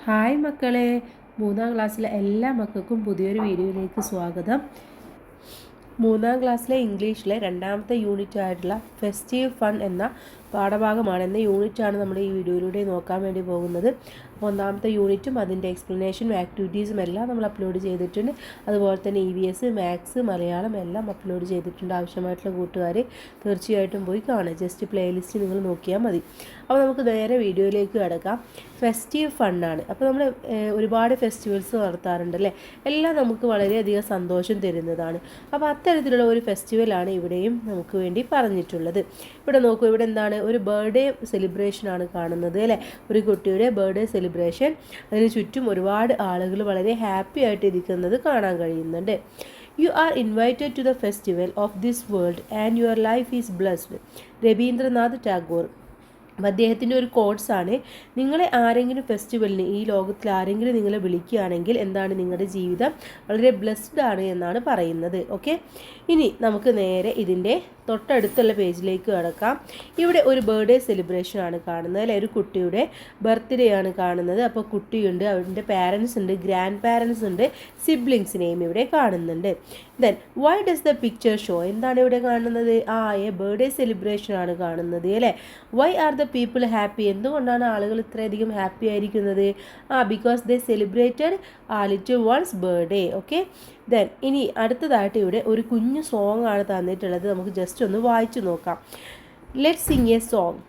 Hi മക്കളെ, 3ാം ക്ലാസ്സിലെ എല്ലാ മക്കൾക്കും പുതിയൊരു വീഡിയോയിലേക്ക് സ്വാഗതം. 3ാം ക്ലാസ്സിലെ ഇംഗ്ലീഷിലെ 2ാമത്തെ യൂണിറ്റ് ആയിട്ടുള്ള ഫെസ്റ്റീവ് ഫൺ എന്ന പാഠഭാഗമാണ്. എന്ന യൂണിറ്റാണ് നമ്മൾ ഈ വീഡിയോയിലൂടെ നോക്കാൻ വേണ്ടി പോകുന്നത്. 1ാമത്തെ യൂണിറ്റും അതിൻ്റെ എക്സ്പ്ലനേഷനും ആക്ടിവിറ്റീസും എല്ലാം നമ്മൾ അപ്ലോഡ് ചെയ്തിട്ടുണ്ട്. അതുപോലെ തന്നെ EVS, മാത്സ്, മലയാളം എല്ലാം അപ്ലോഡ് ചെയ്തിട്ടുണ്ട്. ആവശ്യമായിട്ടുള്ള കൂട്ടുകാർ തീർച്ചയായിട്ടും പോയി കാണുക. ജസ്റ്റ് പ്ലേലിസ്റ്റ് നിങ്ങൾ നോക്കിയാൽ മതി. അപ്പോൾ നമുക്ക് നേരെ വീഡിയോയിലേക്ക് കിടക്കാം. ഫെസ്റ്റീവ് ഫണ്ണാണ്. അപ്പോൾ നമ്മൾ ഒരുപാട് ഫെസ്റ്റിവൽസ് നടത്താറുണ്ട് അല്ലേ. എല്ലാം നമുക്ക് വളരെയധികം സന്തോഷം തരുന്നതാണ്. അപ്പോൾ അത്തരത്തിലുള്ള ഒരു ഫെസ്റ്റിവലാണ് ഇവിടെയും നമുക്ക് വേണ്ടി പറഞ്ഞിട്ടുള്ളത്. ഇവിടെ നോക്കൂ, ഇവിടെ എന്താണ്, ഒരു ബർത്ത്ഡേ സെലിബ്രേഷനാണ് കാണുന്നത് അല്ലേ. ഒരു കുട്ടിയുടെ ബർത്ത്ഡേ സെലിബ്രേഷൻ, അതിന് ചുറ്റും ഒരുപാട് ആളുകൾ വളരെ ഹാപ്പി ആയിട്ട് ഇരിക്കുന്നത് കാണാൻ കഴിയുന്നുണ്ട്. You are invited to the festival of this world and your life is blessed. Ravindranath Tagore. അപ്പം അദ്ദേഹത്തിൻ്റെ ഒരു കോട്സാണ്, നിങ്ങളെ ആരെങ്കിലും ഫെസ്റ്റിവലിന്, ഈ ലോകത്തിൽ ആരെങ്കിലും നിങ്ങളെ വിളിക്കുകയാണെങ്കിൽ എന്താണ്, നിങ്ങളുടെ ജീവിതം വളരെ ബ്ലെസ്ഡ് ആണ് എന്നാണ് പറയുന്നത്. ഓക്കെ, ഇനി നമുക്ക് നേരെ ഇതിൻ്റെ തൊട്ടടുത്തുള്ള പേജിലേക്ക് കടക്കാം. ഇവിടെ ഒരു ബർത്ത്ഡേ സെലിബ്രേഷൻ ആണ് കാണുന്നത് അല്ലെ. ഒരു കുട്ടിയുടെ ബർത്ത്ഡേ ആണ് കാണുന്നത്. അപ്പോൾ കുട്ടിയുണ്ട്, അവരുടെ പാരൻസ് ഉണ്ട്, ഗ്രാൻഡ് പാരൻസ് ഉണ്ട്, സിബ്ലിങ്സിനെയും ഇവിടെ കാണുന്നുണ്ട്. Then why does the picture show, എന്താണ് ഇവിടെ കാണുന്നത്, എ ബർത്ത്ഡേ സെലിബ്രേഷൻ ആണ് കാണുന്നത് അല്ലേ. Why are the people happy, എന്തുകൊണ്ടാണ് ആളുകൾ ഇത്രയധികം ഹാപ്പി ആയിരിക്കുന്നത്, because they celebrated little ones birthday. Okay, then ഇനി അടുത്തതായിട്ട് ഇവിടെ ഒരു കുഞ്ഞു സോങ് ആണ് തന്നിട്ടുള്ളത്. നമുക്ക് ജസ്റ്റ് ഒന്ന് വായിച്ചു നോക്കാം. Let's sing a song.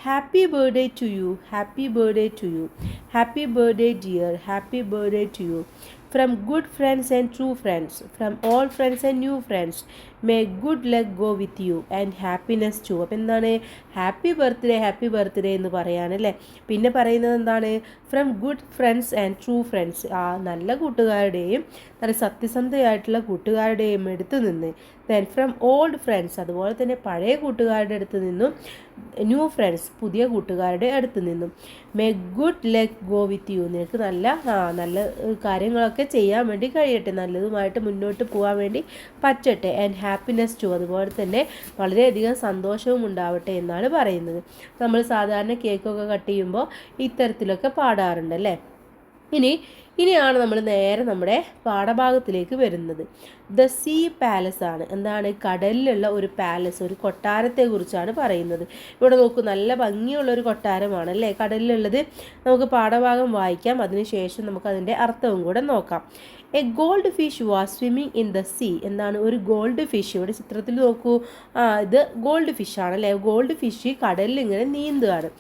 Happy birthday to you, happy birthday to you, happy birthday dear, happy birthday to you. From good friends and true friends, from all friends and new friends, may good luck go with you and happiness too. അപ്പോൾ എന്താണ്, happy birthday എന്ന് പറയാനല്ലേ. പിന്നെ പറയുന്നത് എന്താണ്, from good friends and true friends, നല്ല കൂട്ടുകാരുടെയും നല്ല സത്യസന്ധയായിട്ടുള്ള കൂട്ടുകാരുടെയും അടുത്ത് നിന്ന്. ദെൻ ഫ്രം ഓൾഡ് ഫ്രണ്ട്സ്, അതുപോലെ തന്നെ പഴയ കൂട്ടുകാരുടെ അടുത്ത് നിന്നും. ന്യൂ ഫ്രണ്ട്സ്, പുതിയ കൂട്ടുകാരുടെ അടുത്ത് നിന്നും. May good luck go with you, നിനക്ക് നല്ല കാര്യങ്ങളൊക്കെ ചെയ്യാൻ വേണ്ടി കഴിയട്ടെ, നല്ലതുമായിട്ട് മുന്നോട്ട് പോകാൻ വേണ്ടി പറ്റട്ടെ. ആൻഡ് ഹാപ്പിനെസ് ടു, അതുപോലെ തന്നെ വളരെയധികം സന്തോഷവും ഉണ്ടാവട്ടെ എന്നാണ് പറയുന്നത്. നമ്മൾ സാധാരണ കേക്കൊക്കെ കട്ട് ചെയ്യുമ്പോൾ ഇത്തരത്തിലൊക്കെ പാടാറുണ്ട് അല്ലേ. ഇനിയാണ് നമ്മൾ നേരെ നമ്മുടെ പാഠഭാഗത്തിലേക്ക് വരുന്നത്. ദ സീ പാലസ് ആണ്. എന്താണ്, കടലിലുള്ള ഒരു പാലസ്, ഒരു കൊട്ടാരത്തെ കുറിച്ചാണ് പറയുന്നത്. ഇവിടെ നോക്കൂ, നല്ല ഭംഗിയുള്ള ഒരു കൊട്ടാരമാണ് അല്ലേ കടലിലുള്ളത്. നമുക്ക് പാഠഭാഗം വായിക്കാം, അതിനുശേഷം നമുക്ക് അതിൻ്റെ അർത്ഥവും കൂടെ നോക്കാം. A gold fish was swimming in the see. എന്താണ്, ഒരു ഗോൾഡ് ഫിഷ്, ഇവിടെ ചിത്രത്തിൽ നോക്കൂ, ഇത് ഗോൾഡ് ഫിഷ് ആണ് അല്ലേ. ഗോൾഡ് ഫിഷ് കടലിൽ ഇങ്ങനെ നീന്തുകയാണ്.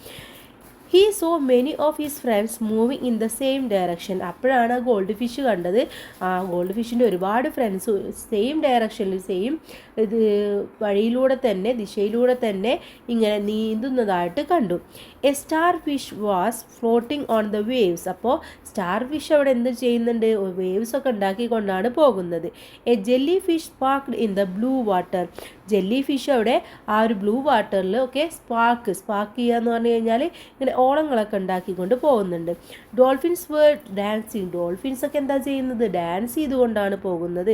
He saw many of his friends moving in the same direction. അപ്പോഴാണ് ഗോൾഡ് ഫിഷ് കണ്ടത്. ഗോൾഡ് ഫിഷിൻ്റെ ഒരുപാട് ഫ്രണ്ട്സ് സെയിം ഡയറക്ഷനിൽ, സെയിം വഴിയിലൂടെ തന്നെ, ദിശയിലൂടെ തന്നെ ഇങ്ങനെ നീന്തുന്നതായിട്ട് കണ്ടു. A star fish was floating on the waves. അപ്പോൾ സ്റ്റാർ ഫിഷ് അവിടെ എന്ത് ചെയ്യുന്നുണ്ട്, വേവ്സ് ഒക്കെ ഉണ്ടാക്കിക്കൊണ്ടാണ് പോകുന്നത്. A jelly fish sparked in the blue water. Jelly fish അവിടെ ഒരു ബ്ലൂ വാട്ടറിൽ സ്പാർക്ക് ചെയ്യുക എന്ന് പറഞ്ഞു കഴിഞ്ഞാൽ ഇങ്ങനെ ഓളങ്ങളൊക്കെ ഉണ്ടാക്കിക്കൊണ്ട് പോകുന്നുണ്ട്. Dolphins where dancing. ഡോൾഫിൻസ് ഒക്കെ എന്താ ചെയ്യുന്നത്, ഡാൻസ് ചെയ്തുകൊണ്ടാണ് പോകുന്നത്.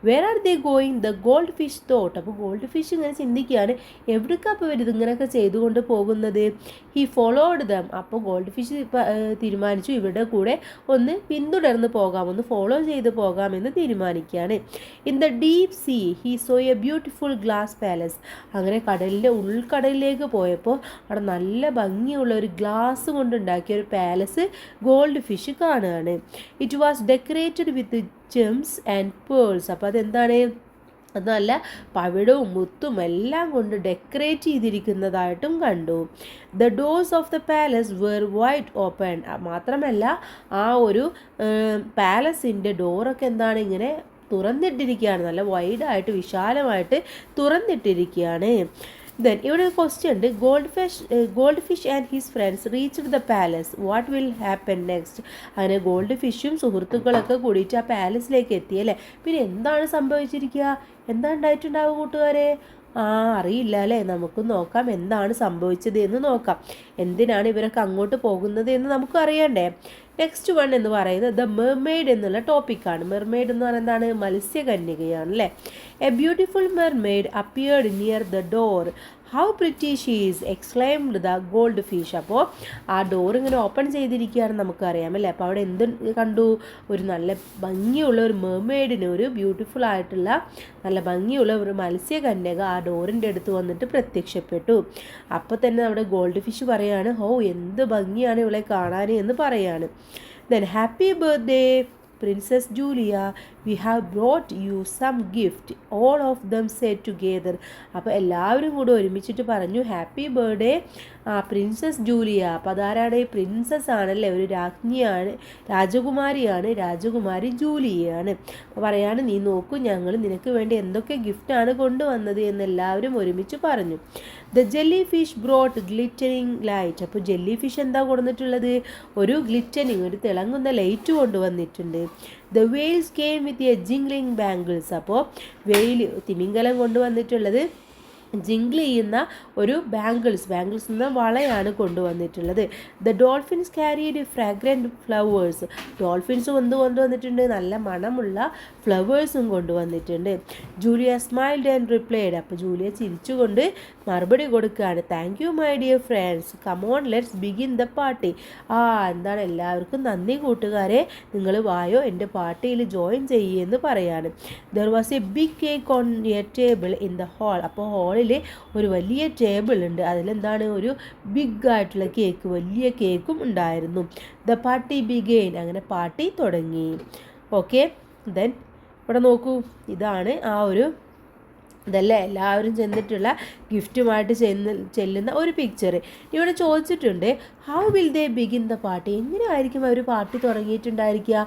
Where are they going, the gold fish thought. അപ്പോൾ ഗോൾഡ് ഫിഷ് ഇങ്ങനെ ചിന്തിക്കുകയാണ്, എവിടേക്കാണ് അപ്പോൾ ഇവർ ഇതിങ്ങനെയൊക്കെ ചെയ്തുകൊണ്ട് പോകുന്നത്. He followed them. അപ്പോൾ ഗോൾഡ് ഫിഷ് തീരുമാനിച്ചു ഇവരുടെ കൂടെ ഒന്ന് പിന്തുടർന്ന് പോകാം, ഒന്ന് ഫോളോ ചെയ്ത് പോകാമെന്ന് തീരുമാനിക്കുകയാണ്. In the deep sea he saw a beautiful glass palace. അങ്ങനെ കടലിൻ്റെ ഉൾക്കടലിലേക്ക് പോയപ്പോൾ അവിടെ നല്ല ഭംഗിയുള്ള ഒരു ഗ്ലാസ് കൊണ്ടുണ്ടാക്കിയ ഒരു പാലസ് ഗോൾഡ് ഫിഷ് കാണുകയാണ്. It was decorated with Gems and pearls. അപ്പോൾ അതെന്താണ്, അത് നല്ല പവിഴവും മുത്തും എല്ലാം കൊണ്ട് ഡെക്കറേറ്റ് ചെയ്തിരിക്കുന്നതായിട്ടും കണ്ടു. The doors of the palace were wide open. മാത്രമല്ല ഒരു പാലസിൻ്റെ ഡോറൊക്കെ എന്താണ്, ഇങ്ങനെ തുറന്നിട്ടിരിക്കുകയാണ്, നല്ല വൈഡായിട്ട് വിശാലമായിട്ട് തുറന്നിട്ടിരിക്കുകയാണ്. ദെൻ ഇവിടെ ക്വസ്റ്റ്യൻ ഉണ്ട്, gold fish and his friends reached the palace, what will happen next. അങ്ങനെ ഗോൾഡ് ഫിഷും സുഹൃത്തുക്കളൊക്കെ കൂടിയിട്ട് ആ പാലസിലേക്ക് എത്തിയല്ലേ. പിന്നെ എന്താണ് സംഭവിച്ചിരിക്കുക, എന്താ ഉണ്ടായിട്ടുണ്ടാവുക കൂട്ടുകാരെ, അറിയില്ല അല്ലേ. നമുക്ക് നോക്കാം എന്താണ് സംഭവിച്ചത് എന്ന് നോക്കാം. എന്തിനാണ് ഇവരൊക്കെ അങ്ങോട്ട് പോകുന്നത് എന്ന് നമുക്ക് അറിയണ്ടേ. നെക്സ്റ്റ് വൺ എന്ന് പറയുന്നത് ദ മെർമെയ്ഡ് എന്നുള്ള ടോപ്പിക്കാണ്. മെർമെയ്ഡ് എന്ന് പറയുന്നത് എന്താണ്, മത്സ്യകന്യകയാണ് അല്ലേ. A beautiful mermaid appeared near the door. How pretty she is exclaimed the gold fish. അപ്പോൾ ആ ഡോർ ഇങ്ങനെ ഓപ്പൺ ചെയ്തിരിക്കുകയാണ് നമുക്കറിയാം അല്ലേ. അപ്പോൾ അവിടെ എന്ത് കണ്ടു? ഒരു നല്ല ഭംഗിയുള്ള ഒരു മെർമെയ്ഡിന്, ഒരു ബ്യൂട്ടിഫുൾ ആയിട്ടുള്ള നല്ല ഭംഗിയുള്ള ഒരു മത്സ്യകന്യക ആ ഡോറിൻ്റെ അടുത്ത് വന്നിട്ട് പ്രത്യക്ഷപ്പെട്ടു. അപ്പോൾ തന്നെ നമ്മുടെ ഗോൾഡ് ഫിഷ് പറയാണ്, ഓ എന്ത് ഭംഗിയാണ് ഇവളെ കാണാൻ എന്ന് പറയാണ്. Then happy birthday Princess Julia, we have brought you some gift. All of them said together. അപ്പോൾ എല്ലാവരും കൂടെ ഒരുമിച്ചിട്ട് പറഞ്ഞു ഹാപ്പി ബർത്ത്ഡേ പ്രിൻസസ് ജൂലിയ. അപ്പോൾ അതാരാണ്? പ്രിൻസസ് ആണല്ലേ, ഒരു രാജ്ഞിയാണ്, രാജകുമാരിയാണ്, രാജകുമാരി ജൂലിയയാണ്. അപ്പോൾ പറയാണ്, നീ നോക്കൂ, ഞങ്ങൾ നിനക്ക് വേണ്ടി എന്തൊക്കെ ഗിഫ്റ്റാണ് കൊണ്ടുവന്നത് എന്ന് എല്ലാവരും ഒരുമിച്ച് പറഞ്ഞു. The jelly fish brought glittering light. അപ്പോൾ ജെല്ലി ഫിഷ് എന്താ കൊടുത്തിട്ടുള്ളത്? ഒരു ഗ്ലിറ്ററിങ്, ഒരു തിളങ്ങുന്ന ലൈറ്റ് കൊണ്ടുവന്നിട്ടുണ്ട്. The whales came with a jingling bangles. അപ്പോൾ വെയിൽ, തിമിംഗലം കൊണ്ടുവന്നിട്ടുള്ളത് ജിംഗിൾ ചെയ്യുന്ന ഒരു ബാംഗിൾസ് എന്ന വളയാണ് കൊണ്ടുവന്നിട്ടുള്ളത്. The dolphins carried fragrant flowers. Dolphins കൊണ്ടുവന്നിട്ടുണ്ട്, നല്ല മണമുള്ള ഫ്ലവേഴ്സും കൊണ്ടുവന്നിട്ടുണ്ട്. Julia smiled and replied. അപ്പോൾ ജൂലിയ ചിരിച്ചുകൊണ്ട് മറുപടി കൊടുക്കുകയാണ്, thank you my dear friends, come on let's begin the party. എന്താണ്, എല്ലാവർക്കും നന്ദി കൂട്ടുകാരെ, നിങ്ങൾ വായോ എൻ്റെ പാർട്ടിയിൽ ജോയിൻ ചെയ്യുമെന്ന് പറയാണ്. There was a big cake on a table in the hall. അപ്പോൾ ഹാളിൽ ഒരു വലിയ ടേബിൾ ഉണ്ട്, അതിലെന്താണ്, ഒരു ബിഗ് ആയിട്ടുള്ള കേക്ക്, വലിയ കേക്കും ഉണ്ടായിരുന്നു. The party ബിഗെയിൻ. അങ്ങനെ പാർട്ടി തുടങ്ങി. ഓക്കെ, ദെൻ ഇവിടെ നോക്കൂ, ഇതാണ് ആ ഒരു ഇതല്ലേ എല്ലാവരും ചെന്നിട്ടുള്ള ഗിഫ്റ്റുമായിട്ട് ചെല്ലുന്ന ഒരു പിക്ചർ. ഇവിടെ ചോദിച്ചിട്ടുണ്ട്, how will they begin the party. എങ്ങനെയായിരിക്കും അവർ പാർട്ടി തുടങ്ങിയിട്ടുണ്ടായിരിക്കുക?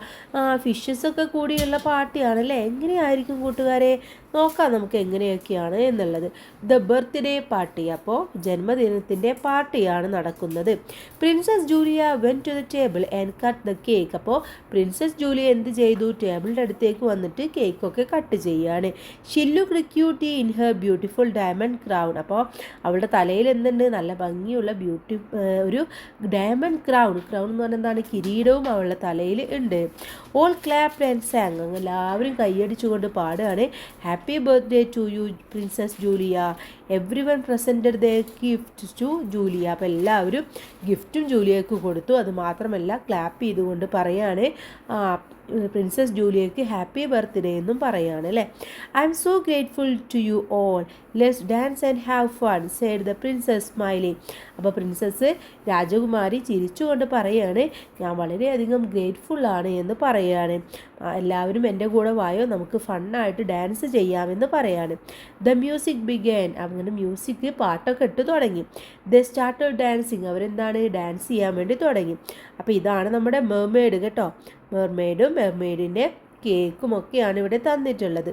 ഫിഷസൊക്കെ കൂടിയുള്ള പാർട്ടിയാണല്ലേ, എങ്ങനെയായിരിക്കും കൂട്ടുകാരെ? നോക്കാം നമുക്ക് എങ്ങനെയൊക്കെയാണ് എന്നുള്ളത്. The birthday party. അപ്പോൾ ജന്മദിനത്തിൻ്റെ പാർട്ടിയാണ് നടക്കുന്നത്. Princess Julia went to the table and cut the cake. അപ്പോൾ പ്രിൻസസ് ജൂലിയ എന്ത് ചെയ്തു? ടേബിളിൻ്റെ അടുത്തേക്ക് വന്നിട്ട് കേക്കൊക്കെ കട്ട് ചെയ്യാണ്. She looked cutie in her beautiful diamond crown. അപ്പോൾ അവളുടെ തലയിൽ എന്തുണ്ട്? നല്ല ഭംഗിയുള്ള ഒരു ഡയമണ്ട് ക്രൗൺ എന്ന് പറഞ്ഞാൽ എന്താണ്? കിരീടവും അവളുടെ തലയിൽ ഉണ്ട്. All clapped and sang. എല്ലാവരും കൈയടിച്ചുകൊണ്ട് പാടുകയാണ്, happy birthday to you princess Julia. Everyone presented the gift to Julia. അപ്പോൾ എല്ലാവരും ഗിഫ്റ്റും ജൂലിയക്ക് കൊടുത്തു. അത് മാത്രമല്ല ക്ലാപ്പ് ചെയ്തുകൊണ്ട് പറയാണ് പ്രിൻസസ് ജൂലിയക്ക് ഹാപ്പി ബർത്ത്ഡേ എന്നും പറയാണ് അല്ലേ. I am so grateful to you all, let's dance and have fun said the princess smiling. അപ്പോൾ പ്രിൻസസ് രാജകുമാരി ചിരിച്ചുകൊണ്ട് പറയാണ്, ഞാൻ വളരെയധികം ഗ്രേറ്റ്ഫുൾ ആണ് എന്ന് പറയാണ്. എല്ലാവരും എൻ്റെ കൂടെ വായോ, നമുക്ക് ഫണ്ണായിട്ട് ഡാൻസ് ചെയ്യാമെന്ന് പറയാണ്. The music began. അങ്ങനെ മ്യൂസിക് പാട്ടൊക്കെ ഇട്ട് തുടങ്ങി. They started dancing. അവരെന്താണ്, ഡാൻസ് ചെയ്യാൻ വേണ്ടി തുടങ്ങി. അപ്പോൾ ഇതാണ് നമ്മുടെ മെർമെയ്ഡ് കേട്ടോ. മെർമെയ്ഡിൻ്റെ കേക്കും ഒക്കെയാണ് ഇവിടെ തന്നിട്ടുള്ളത്.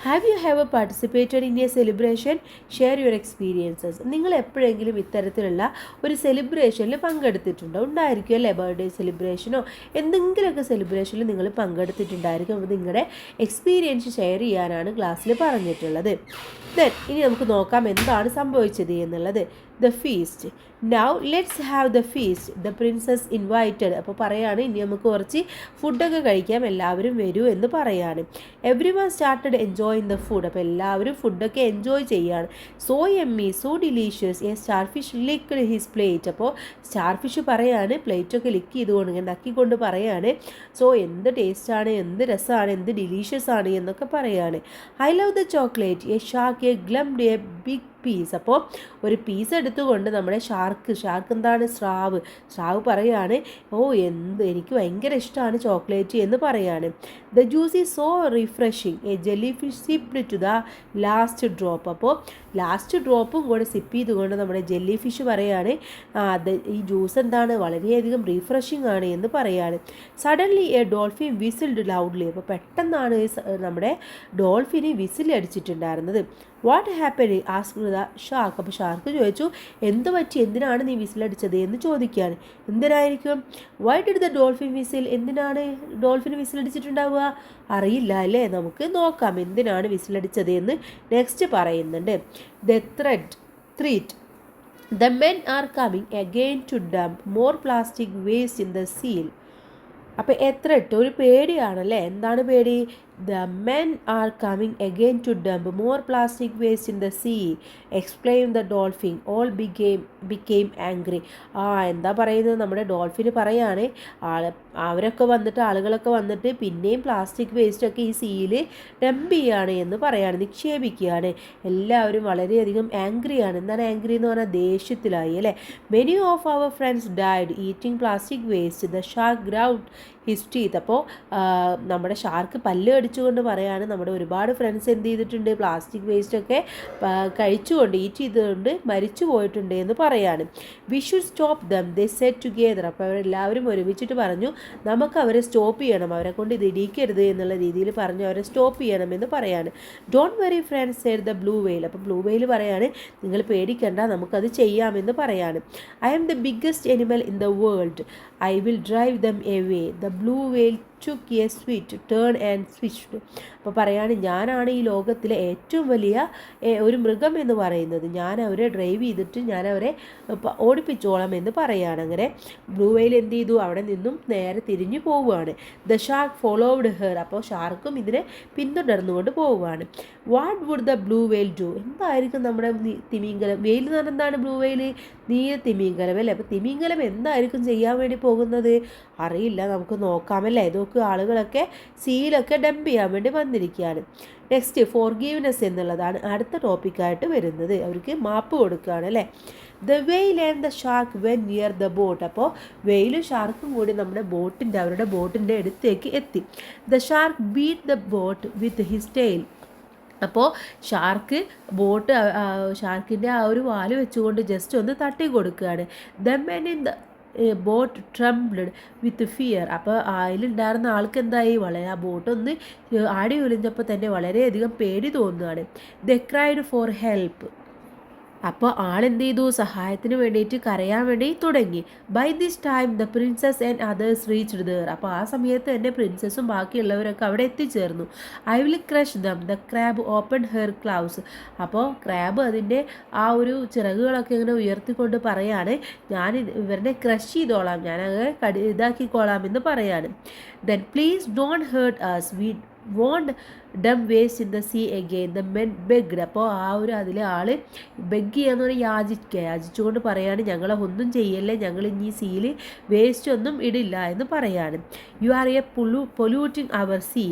Have you have participated in A celebration? Share your experiences. നിങ്ങൾ എപ്പോഴെങ്കിലും ഇത്തരത്തിലുള്ള ഒരു സെലിബ്രേഷനിൽ പങ്കെടുത്തിട്ടുണ്ടോ? ഉണ്ടായിരിക്കും അല്ലേ, ബർത്ത്ഡേ സെലിബ്രേഷനോ എന്തെങ്കിലുമൊക്കെ സെലിബ്രേഷനിൽ നിങ്ങൾ പങ്കെടുത്തിട്ടുണ്ടായിരിക്കും. അപ്പോൾ നിങ്ങളുടെ എക്സ്പീരിയൻസ് ഷെയർ ചെയ്യാനാണ് ക്ലാസ്സിൽ പറഞ്ഞിട്ടുള്ളത്. ദെൻ ഇനി നമുക്ക് നോക്കാം എന്താണ് സംഭവിച്ചത് എന്നുള്ളത്. The feast. Now let's have the feast. The prince's invited. അപ്പോൾ പറയാണ്, ഇനി നമുക്ക് കുറച്ച് ഫുഡൊക്കെ കഴിക്കാം, എല്ലാവരും വരൂ എന്ന് പറയാണ്. Everyone started enjoying the food. അപ്പോൾ എല്ലാവരും ഫുഡൊക്കെ എൻജോയ് ചെയ്യാണ്. So yummy, so delicious. A star fish licked his plate. അപ്പോൾ സ്റ്റാർ ഫിഷ് പറയാണ്, പ്ലേറ്റൊക്കെ ലിക്ക് ചെയ്തുകൊണ്ട് ഇങ്ങനെ നക്കിക്കൊണ്ട് പറയാണ്, സോ എന്ത് ടേസ്റ്റാണ്, എന്ത് രസമാണ്, എന്ത് ഡിലീഷ്യസ് ആണ് എന്നൊക്കെ പറയാണ്. I love the chocolate. A shark a gulped a big piece. അപ്പോൾ ഒരു പീസ് എടുത്തുകൊണ്ട് നമ്മുടെ ഷാർക്ക് എന്താണ്, സ്രാവ് പറയാണ്, എനിക്ക് ഭയങ്കര ഇഷ്ടമാണ് ചോക്ലേറ്റ് എന്ന് പറയാണ്. The juice is so refreshing. A jelly fish sipped to the last drop. അപ്പോൾ ലാസ്റ്റ് ഡ്രോപ്പും കൂടെ സിപ്പ് ചെയ്തുകൊണ്ട് നമ്മുടെ ജെല്ലി ഫിഷ് പറയാണ്, ഈ ജ്യൂസ് എന്താണ്, വളരെയധികം റിഫ്രഷിങ് ആണ് എന്ന് പറയാണ്. Suddenly a dolphin whistled loudly. അപ്പോൾ പെട്ടെന്നാണ് നമ്മുടെ ഡോൾഫിന് വിസിൽ അടിച്ചിട്ടുണ്ടായിരുന്നത്. What happen asked the shark. അപ്പോൾ ഷാർക്ക് ചോദിച്ചു, എന്ത് പറ്റി, എന്തിനാണ് നീ വിസിലടിച്ചത് എന്ന് ചോദിക്കുകയാണ്. എന്തിനായിരിക്കും? Why did the dolphin whistle. എന്തിനാണ് ഡോൾഫിന് വിസിലടിച്ചിട്ടുണ്ടാവുക? അറിയില്ല അല്ലേ, നമുക്ക് നോക്കാം എന്തിനാണ് വിസിലടിച്ചത് എന്ന് നെക്സ്റ്റ് പറയുന്നുണ്ട്. The threat. The men are coming again to dump more plastic waste in the sea. അപ്പോൾ ഒരു പേടിയാണല്ലേ. എന്താണ് പേടി? The men are coming again to dump more plastic waste in the sea, exclaimed the dolphin. All became angry. എന്താ പറയുന്നത്, നമ്മുടെ ഡോൾഫിന് പറയാണ് അവരൊക്കെ വന്നിട്ട്, ആളുകളൊക്കെ വന്നിട്ട് പിന്നെയും പ്ലാസ്റ്റിക് വേസ്റ്റൊക്കെ ഈ സീയിൽ ഡംപ് ചെയ്യാണ് എന്ന് പറയാണ്, നിക്ഷേപിക്കുകയാണ്. എല്ലാവരും വളരെയധികം ആംഗ്രിയാണ്. എന്താണ് ആംഗ്രി എന്ന് പറഞ്ഞാൽ ദേഷ്യത്തിലായി അല്ലേ. Many of our friends died eating plastic waste. The shark ground his teeth. അപ്പോൾ നമ്മുടെ ഷാർക്ക് പല്ല് കടിച്ചുകൊണ്ട് പറയാണ്, നമ്മുടെ ഒരുപാട് ഫ്രണ്ട്സ് എന്ത് ചെയ്തിട്ടുണ്ട്, പ്ലാസ്റ്റിക് വേസ്റ്റൊക്കെ കഴിച്ചുകൊണ്ട് ഈറ്റ് ചെയ്തുകൊണ്ട് മരിച്ചു പോയിട്ടുണ്ട് എന്ന് പറയാണ്. We should stop dum they set together. അപ്പോൾ അവരെല്ലാവരും ഒരുമിച്ചിട്ട് പറഞ്ഞു, നമുക്ക് അവരെ സ്റ്റോപ്പ് ചെയ്യണം, അവരെ കൊണ്ട് ഇത് ഇടിക്കരുത് എന്നുള്ള രീതിയിൽ പറഞ്ഞു അവരെ സ്റ്റോപ്പ് ചെയ്യണമെന്ന് പറയാണ്. Don't worry friends said the blue വെയിൽ. അപ്പോൾ ബ്ലൂ വെയിൽ പറയാണ്, നിങ്ങൾ പേടിക്കണ്ട, നമുക്കത് ചെയ്യാമെന്ന് പറയാണ്. I am the biggest animal in the world, I will drive them away. The blue whale took a swift turn and switched. അപ്പോൾ പറയാണ്, ഞാനാണ് ഈ ലോകത്തിലെ ഏറ്റവും വലിയ ഒരു മൃഗം എന്ന് പറയുന്നത്, ഞാൻ അവരെ ഡ്രൈവ് ചെയ്തിട്ട് ഞാൻ അവരെ ഓടിപ്പിച്ചോളാം എന്ന് പറയാണ്. അങ്ങനെ ബ്ലൂ വെയിൽ എന്ത് ചെയ്തു, അവിടെ നിന്നും നേരെ തിരിഞ്ഞു പോവുകയാണ്. The shark followed her. അപ്പോൾ ഷാർക്കും ഇതിനെ പിന്തുടർന്നുകൊണ്ട് പോവുകയാണ്. What would the blue whale do. എന്തായിരിക്കും നമ്മുടെ തിമിംഗലം, വെയിൽ എന്ന് പറഞ്ഞാൽ എന്താണ്, ബ്ലൂ വെയിൽ നീല തിമിംഗലം അല്ലേ. അപ്പോൾ തിമിംഗലം എന്തായിരിക്കും ചെയ്യാൻ വേണ്ടി പോകുന്നത്, അറിയില്ല, നമുക്ക് നോക്കാമല്ലേ. ഇതൊക്കെ ആളുകളൊക്കെ സീലൊക്കെ ഡംപ് ചെയ്യാൻ വേണ്ടി വന്നിരിക്കുകയാണ്. നെക്സ്റ്റ് ഫോർഗീവ്നെസ് എന്നുള്ളതാണ് അടുത്ത ടോപ്പിക്കായിട്ട് വരുന്നത്. അവർക്ക് മാപ്പ് കൊടുക്കുകയാണ് അല്ലേ. The whale and the shark went near the boat. അപ്പോൾ വെയിലും ഷാർക്കും കൂടി നമ്മുടെ അവരുടെ ബോട്ടിൻ്റെ അടുത്തേക്ക് എത്തി. The shark beat the boat with his tail. അപ്പോൾ ഷാർക്കിൻ്റെ ആ ഒരു വാല് വെച്ചുകൊണ്ട് ജസ്റ്റ് ഒന്ന് തട്ടി കൊടുക്കുകയാണ്. The men in the boat trembled with fear. അപ്പോൾ അതിലുണ്ടായിരുന്ന ആൾക്ക് എന്തായി, ആ ബോട്ടൊന്ന് ആടി ഒലിഞ്ഞപ്പോൾ തന്നെ വളരെയധികം പേടി തോന്നുകയാണ്. They cried for help. അപ്പോൾ ആളെന്ത് ചെയ്തു, സഹായത്തിന് വേണ്ടിയിട്ട് കരയാൻ വേണ്ടി തുടങ്ങി. By this time the princess and others reached there. അപ്പോൾ ആ സമയത്ത് തന്നെ പ്രിൻസസും ബാക്കിയുള്ളവരൊക്കെ അവിടെ എത്തിച്ചേർന്നു. I will crush them. The crab open her claws. അപ്പോൾ ക്രാബ് അതിൻ്റെ ആ ഒരു ചിറകുകളൊക്കെ ഇങ്ങനെ ഉയർത്തിക്കൊണ്ട് പറയാണ്, ഞാൻ ഇവരുടെ ക്രഷ് ചെയ്തോളാം, ഞാനത് ഇതാക്കിക്കോളാം എന്ന് പറയാണ്. Then please don't hurt us, we won't dump waste in the sea again. The men begged. അപ്പോൾ ആ ഒരു അതിലെ ആൾ ബെഗ് ചെയ്യാന്ന് പറഞ്ഞാൽ യാചിച്ചുകൊണ്ട് പറയാണ്, ഞങ്ങളെ ഒന്നും ചെയ്യല്ലേ, ഞങ്ങൾ ഇനി സീയിൽ വേസ്റ്റ് ഒന്നും ഇടില്ല എന്ന് പറയാണ്. You are a polluting our sea,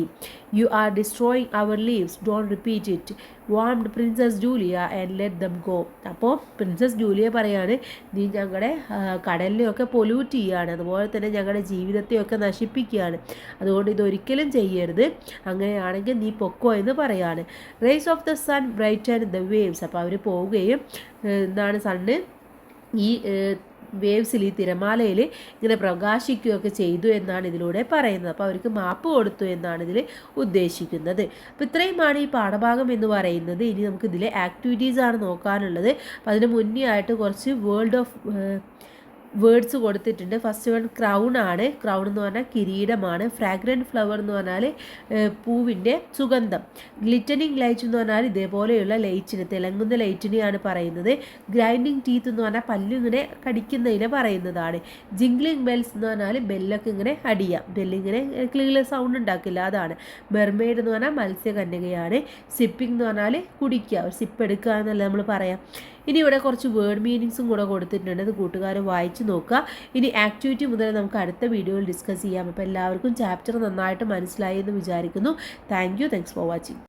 you are destroying our leaves, don't repeat it, warned princess Julia and let them go. അപ്പോൾ പ്രിൻസസ് ജൂലിയ പറയാണ്, നീ ഞങ്ങളുടെ കടലിനെയൊക്കെ പൊല്യൂട്ട് ചെയ്യുകയാണ്, അതുപോലെ തന്നെ ഞങ്ങളുടെ ജീവിതത്തെയൊക്കെ നശിപ്പിക്കുകയാണ്, അതുകൊണ്ട് ഇതൊരിക്കലും ചെയ്യരുത്, അങ്ങനെയാണെങ്കിൽ നീ പൊക്കോ എന്ന് പറയാണ്. Rays of the sun brighten the waves. അപ്പോൾ അവർ പോവുകയും എന്താണ് സണ്ണ് ഈ വേവ്സിൽ, ഈ തിരമാലയിൽ ഇങ്ങനെ പ്രകാശിക്കുകയൊക്കെ ചെയ്തു എന്നാണ് ഇതിലൂടെ പറയുന്നത്. അപ്പോൾ അവർക്ക് മാപ്പ് കൊടുത്തു എന്നാണ് ഇതിൽ ഉദ്ദേശിക്കുന്നത്. അപ്പോൾ ഇത്രയുമാണ് ഈ പാഠഭാഗം എന്ന് പറയുന്നത്. ഇനി നമുക്ക് ഇതിലെ ആക്ടിവിറ്റീസാണ് നോക്കാനുള്ളത്. അപ്പോൾ അതിന് മുന്നേ ആയിട്ട് കുറച്ച് വേർഡ്സ് കൊടുത്തിട്ടുണ്ട്. ഫസ്റ്റ് വൺ ക്രൗൺ ആണ്. ക്രൗൺ എന്ന് പറഞ്ഞാൽ കിരീടമാണ്. ഫ്രാഗ്രൻറ്റ് ഫ്ലവർ എന്ന് പറഞ്ഞാൽ പൂവിൻ്റെ സുഗന്ധം. ഗ്ലിറ്റനിങ് ലൈറ്റ് എന്ന് പറഞ്ഞാൽ ഇതേപോലെയുള്ള ലൈറ്റിന്, തിളങ്ങുന്ന ലൈറ്റിനെയാണ് പറയുന്നത്. ഗ്രൈൻഡിങ് ടീത്ത് എന്ന് പറഞ്ഞാൽ പല്ലിങ്ങനെ കടിക്കുന്നതിനെ പറയുന്നതാണ്. ജിംഗ്ലിംഗ് ബെൽസ് എന്ന് പറഞ്ഞാൽ ബെല്ലൊക്കെ ഇങ്ങനെ അടിയാം, ബെല്ലിങ്ങനെ ക്ലിയർ സൗണ്ട് ഉണ്ടാക്കില്ല, അതാണ്. മെർമെയ്ഡ് എന്ന് പറഞ്ഞാൽ മത്സ്യകന്യകയാണ്. സിപ്പിംഗ് എന്ന് പറഞ്ഞാൽ കുടിക്കുക, ഒരു സിപ്പ് എടുക്കുക എന്നല്ല നമ്മൾ പറയാം. ഇനി ഇവിടെ കുറച്ച് വേർഡ് മീനിങ്സും കൂടെ കൊടുത്തിട്ടുണ്ട്, അത് കൂട്ടുകാർ വായിച്ച് നോക്കുക. ഇനി ആക്ടിവിറ്റി മുതൽ നമുക്ക് അടുത്ത വീഡിയോയിൽ ഡിസ്കസ് ചെയ്യാം. അപ്പോൾ എല്ലാവർക്കും ചാപ്റ്റർ നന്നായിട്ട് മനസ്സിലായി എന്ന് വിചാരിക്കുന്നു. Thanks for watching.